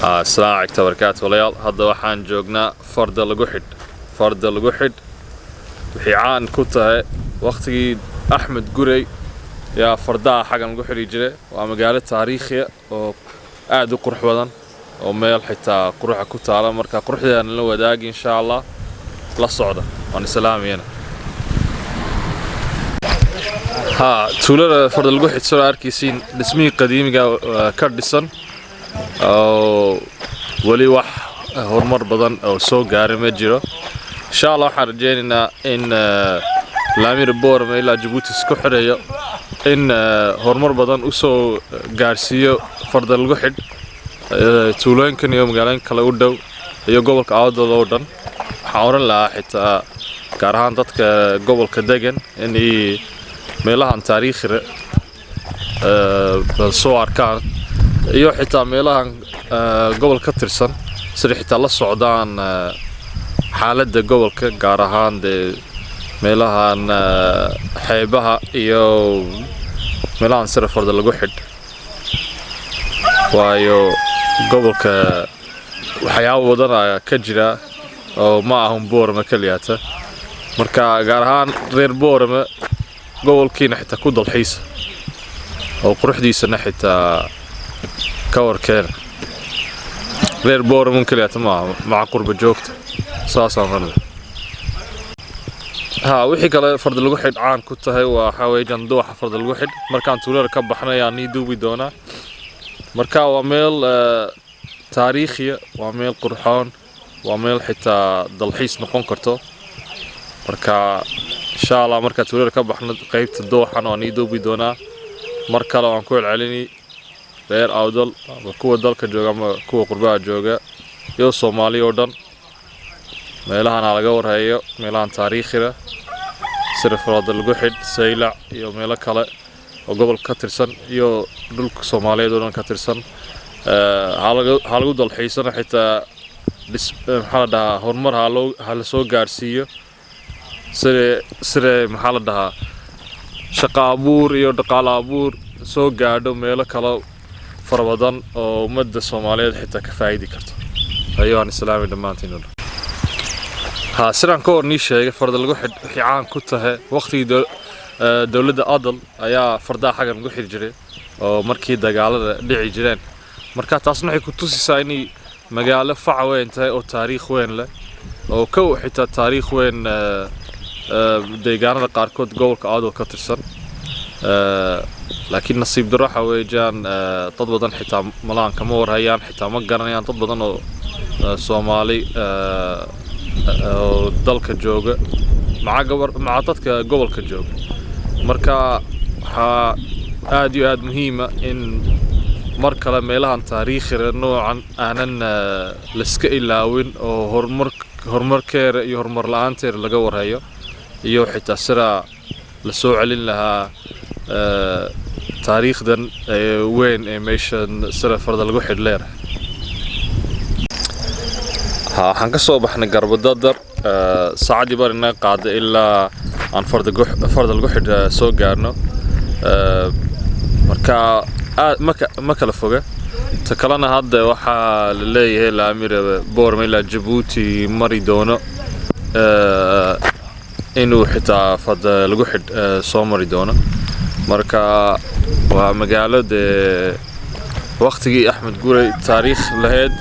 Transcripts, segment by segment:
السلام عليكم وبركاته وليال هذا waxaan joognaa farda lagu xidh wixii caan ku tahay waqtigii Axmed Gurey yaa fardaha xagan lagu xidhi jiray waa magaalo taariikhi oo aad u qurux badan oo meel xitaa quruxa ku taala marka quruxdeena la wadaag insha Allah la socda waan islaamiyana tuulada farda lagu xidh soo arkaysiin dhismihii qadiimiga ka dhisan ولي wax horumar badan oo soo gaaray ma jiro insha Allah waxaan rajeynaynaa in laamir boorama ilaa Djibouti isku xireeyo in horumar badan u soo gaarsiiyo farda lagu xidh tuulooyinkan iyo magaalooyinka kale u dhow iyo gobolka Awdal oo dhan waxaan oran lahaa xitaa gaar ahaan dadka gobolka degan in meelahan taariikhiga soo arkaan iyo xitaa meelahan gobolka ka tirsan sida xitaa la socdaan xaaladda gobolka gaar ahaan meelahan xeebaha iyo meelahan sida farda lagu xidh waayo gobolka waxyaabo badan ka jira oo ma ahan Boorama kaliya marka gaar ahaan reer Boorama gobolkiina xitaa ku dalxiis oo quruxdiisana xitaa كوركين غير بور ممكن يتما مع قرب جوكت ساسا مرة وحي كلا فرد الوحيد عان كنت هاي وحاوي جندوح فرد الوحيد مركان تولر كبحنا يعني دوبي دونا مركا وميل تاريخي وميل قرحان وميل حتى دلحيس نقون كرتو مركا إن شاء الله مركا تولر كبحنا قيبت الدوحة يعني دوبي دونا مركا لو عنكوي العلني reer Awdal kuwa dalka jooga ama kuwa qurbaha jooga iyo Soomaaliya oo dhan meelahan laga warhayo meelahan taariikhiga sida farda lagu xidh Saylac iyo meelo kale oo gobolka ka tirsan iyo dhulka Soomaaliyeed oo dhan ka tirsan halagu dalxiisana xitaa maxaa la dhahaa horumar la soo gaarsiiyo sida maxaa la dhahaa shaqo abuur iyo dhaqaale abuur soo gaadho meelo kale فربضان أو مدة الصومالية حتى كفايدي كرت أيها السلام دمانتين سرعان كور نيشة فرد الجحد حيعان كتها وقتي دولة أضل أيا فردا حاجة الجحد جري أو مركي دجالة دعي جيران مركات أصلا كنتوسي سايني مجال فعوين تا أو تاريخ وين له أو كو حتى تاريخ وين ديجانا قاركود جول كأضل كترسن لكن نصيب دروحة ويجان تضبطن حتى ملان كمور هيان حتى مقرنيان تضبطن صومالي دلك الجوجة مع تدك قبل كالجوجة مركا آد مهمة إن مركا لما يلهن تاريخ نوعا أنا لسك إلاوين أو هرمر كير يهرمر لانتير لقور هيو يو حتى سرا لسوع لها تاريخ دن وين ايميشن سر فرد lagu xidh leer waxaan ka soo baxnay garbadadar saacadii barina qaaday ilaa aan farda lagu xidh soo gaarno marka ma kala foga ta kalena hadda waxa la leeyahay laamir Boorama ilaa Djibouti mari doono inuu xitaa farda lagu xidh soo mari doono marka waa magaalada waqtigii Axmed Gurey taariikh lahayd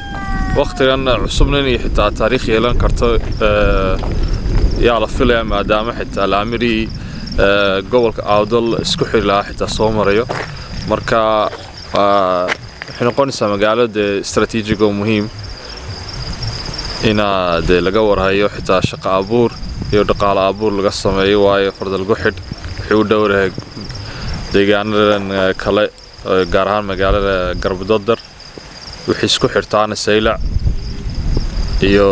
waqtigan cusubna inay xitaa taariikh yeelan karto yaa la filayaa maadaama xitaa laamiri gobolka Awdal isku xiri lahaa xitaa soo marayo marka waxay noqonaysaa magaalada istaraatiijiga oo muhiim inaad laga warhayo xitaa shaqo abuur iyo dhaqaale abuur laga sameeyo waayo farda lagu xidh wuxuu u dhowrahay deegaanadan kale gaar ahaan magaalada Garbadadar wixii isku xirtaana Saylac iyo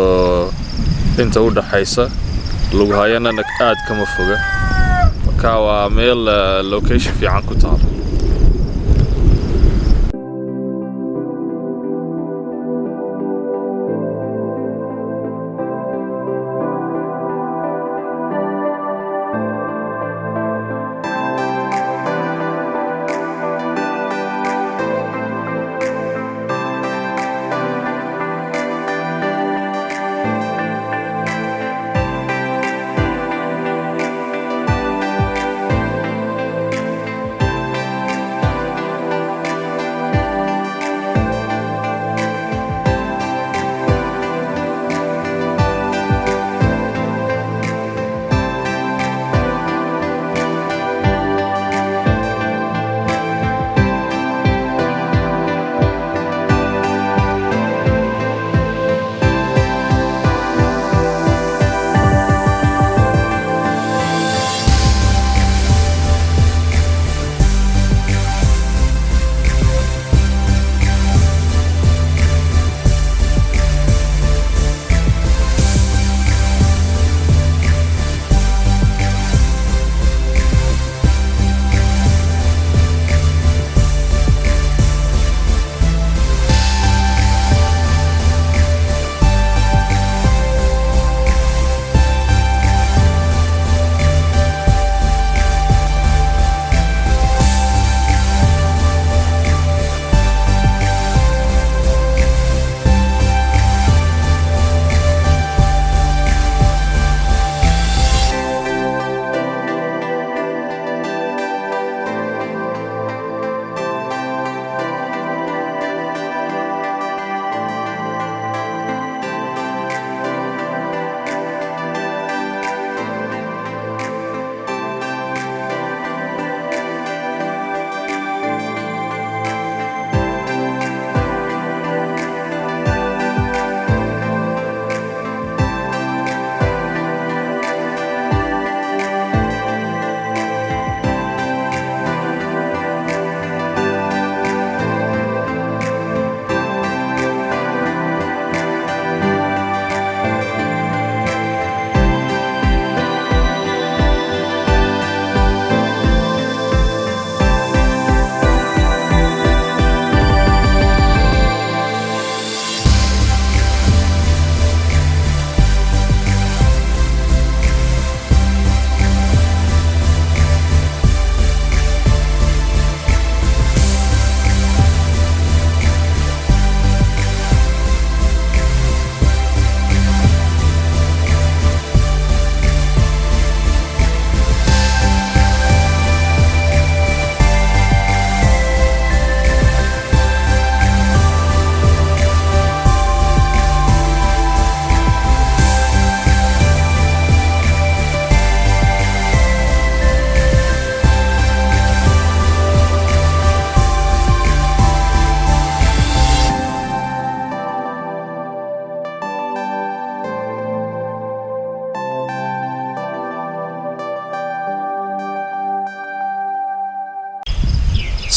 inta u dhaxaysa lagu hayana aad kama foga marka waa meel location fiican ku taal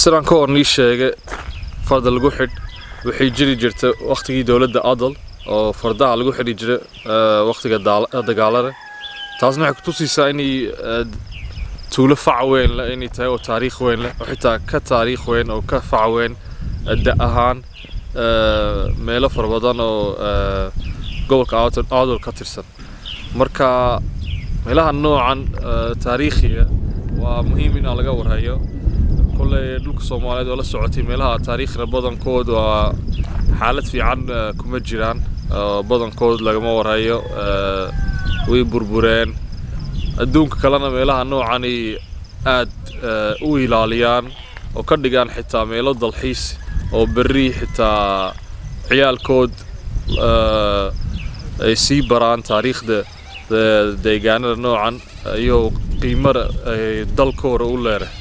sidaan ka hor nii sheegay farda lagu xidh waxay jiri jirtay waqtigii dowladda adal oo fardaha lagu xidhi jiray waqtiga dagaalada taasna waxay ku tusaysaa inay tuulo fac weyn leh inay tahay oo taariikh weyn leh oo xitaa ka taariikh weyn oo ka fac weyn da ahaan meelo fara badan oo gobolka Awdal ka tirsan marka meelaha noocan taariikhiga waa muhiim in laga warhayo kulley dhulka Soomaaliyeed oo la socotay meelaha taariikhda badankood waa xaalad fiican kuma jiraan badankood lagama warhayo way burbureen adduunka kalena meelaha noocan ay aad u ilaaliyaan oo ka dhigaan xitaa meelo dalxiis oo berri xitaa ciyaalkood ay sii baraan taariikhda deegaanada noocan iyo qiimada ay dalkooda u leedahay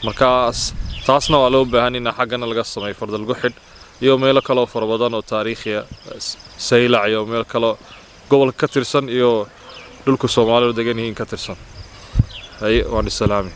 markaas taasna waa loo baahan in xaggana laga sameeyo farda lagu xidh iyo meelo kale oo fara badan oo taariikhiya saylac iyo meel kale gobolka ka tirsan iyo dhulka Soomaaliyeed degan yihiin ka tirsan hay waan islaami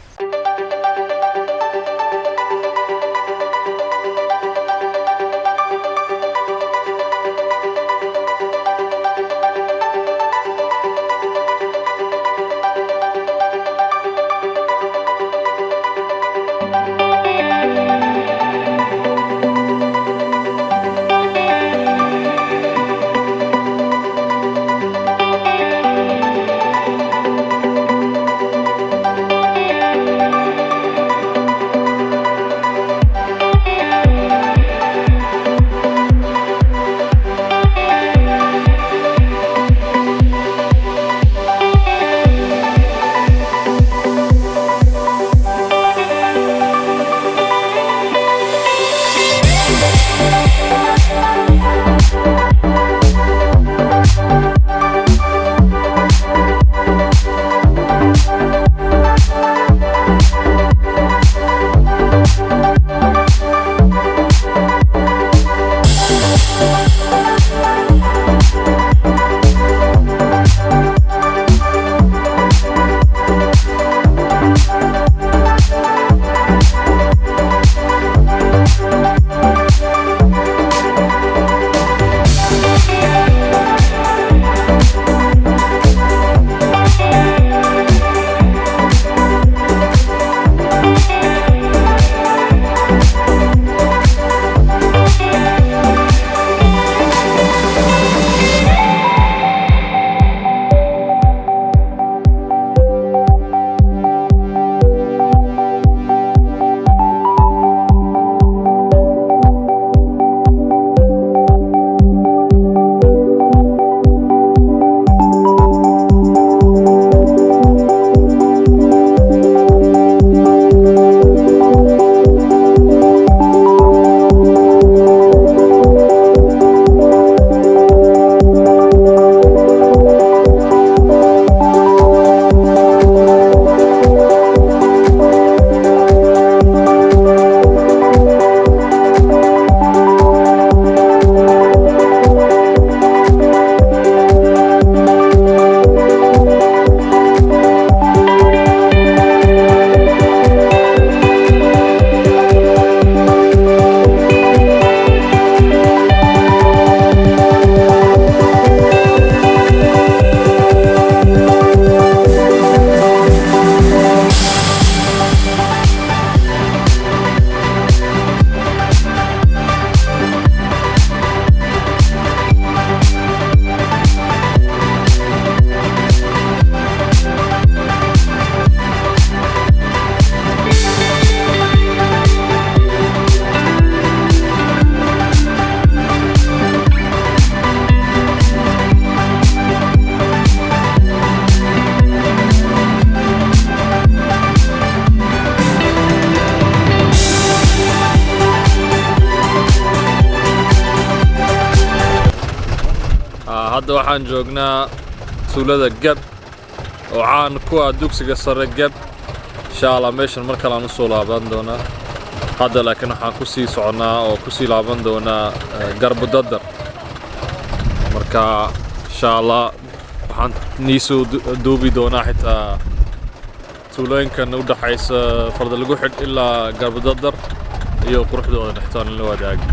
hadda waxaan joognaa tuulada Gab oo caan ku ah dugsiga sare Gab insha Allah meeshan mar kale aan soo laaban doonaa hadda laakiin waxaan ku sii soconaa oo ku sii laaban doonaa Garbo Dadar marka insha Allah waxaan niisoo duubi doonaa xitaa tuulooyinkan u dhaxaysa farda lagu xidh ilaa Garbadadar iyo quruxdooda dhextaan la wadaago.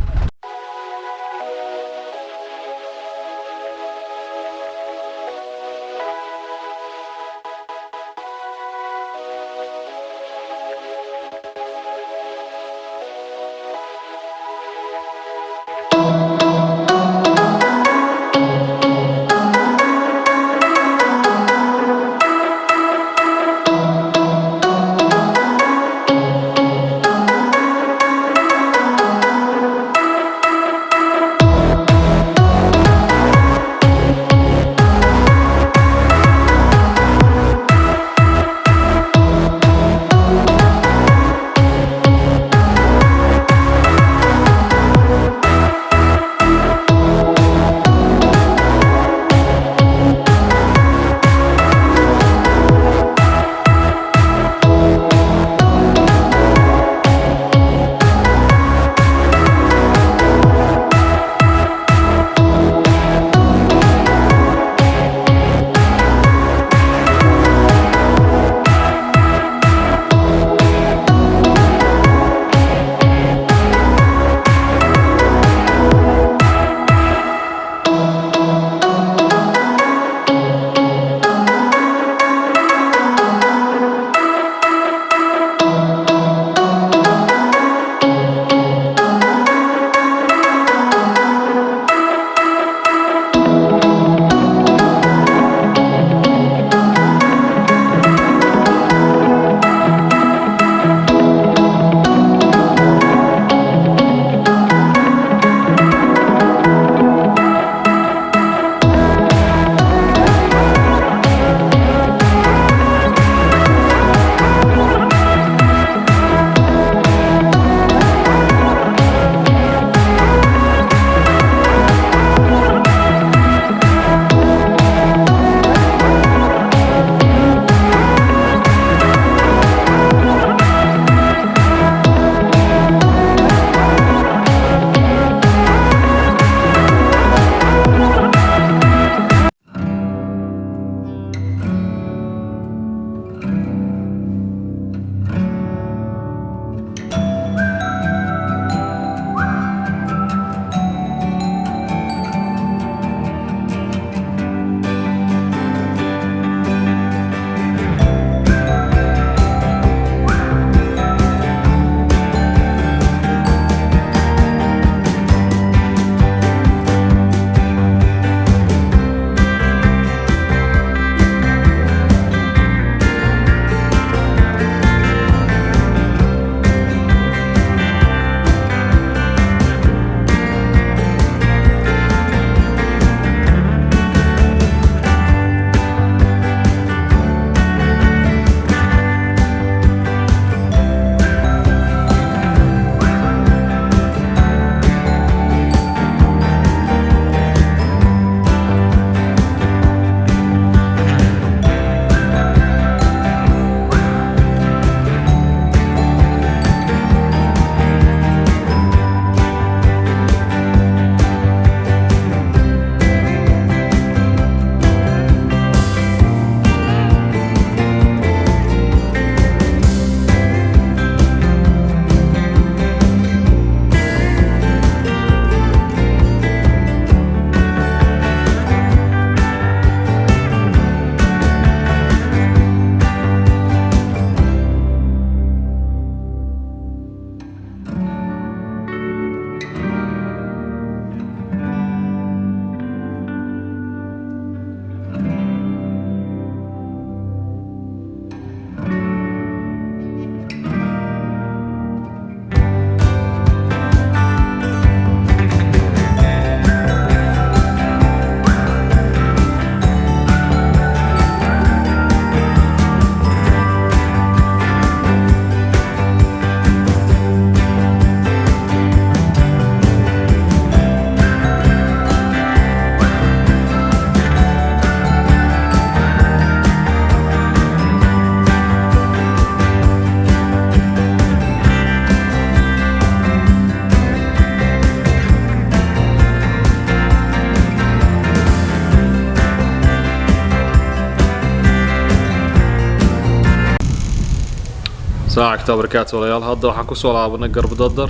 ساعة بركات وليال هذا waxaan ku soo laabanay Garbadadar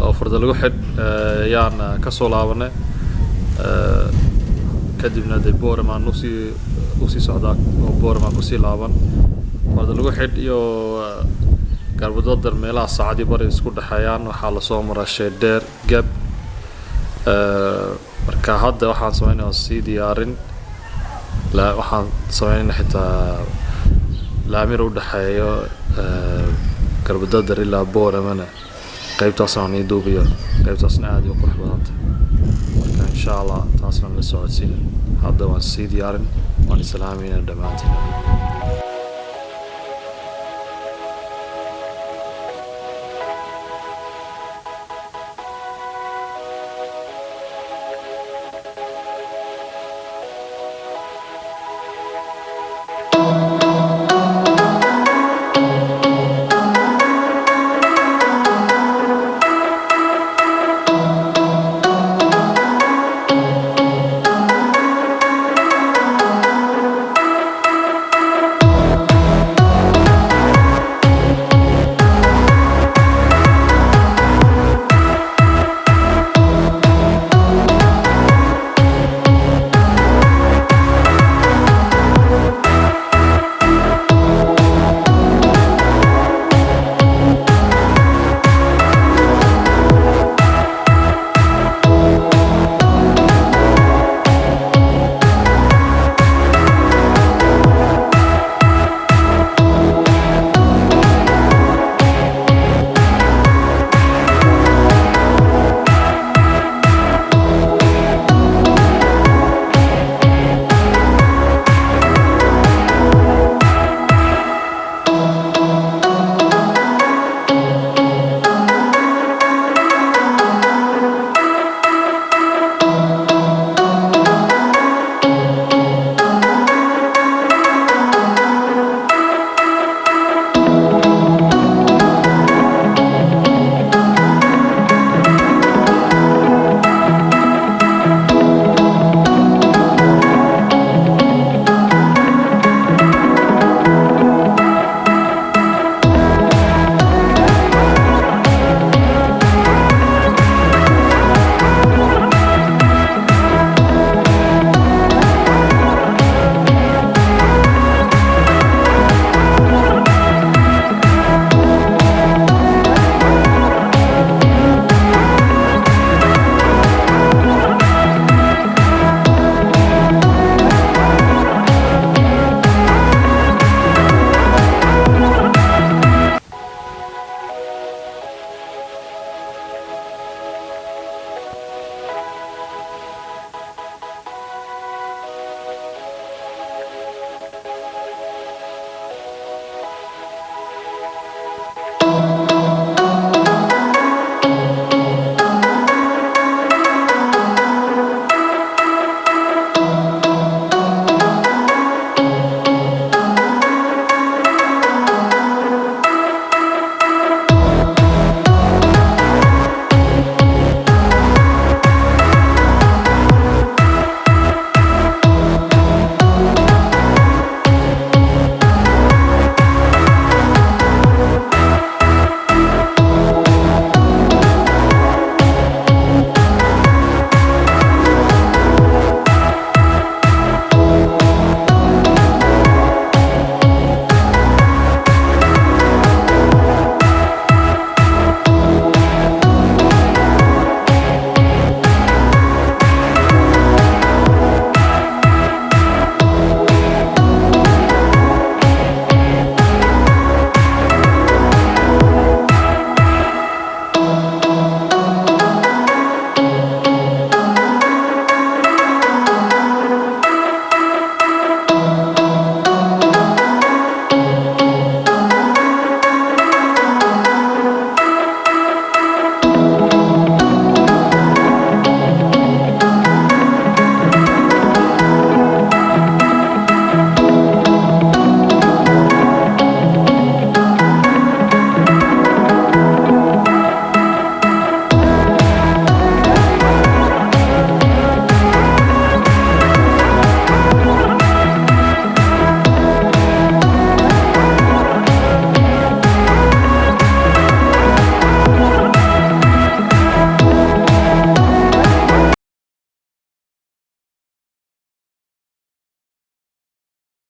oo farda lagu xid yaan ka soo laabanay kadibna Boorama usii socdaa oo Boorama ku sii laaban farda lagu xid iyo Garbadadar meelaha saacadii bari isku dhaxayaan waxa la soo maraa Sheedeer Gab marka hadda waxaan sameynaa sii diyaarin la waxaan sameynaa xitaa laamir u dhaxeeyo Garbadadar ilaa Booramana qaybtaas aan ii duubiyo qaybtaasna aad u qurux badan marka insha Allah taasna la socodsiin hadda waan sii diyaarin waan islaamiina dhamaantiin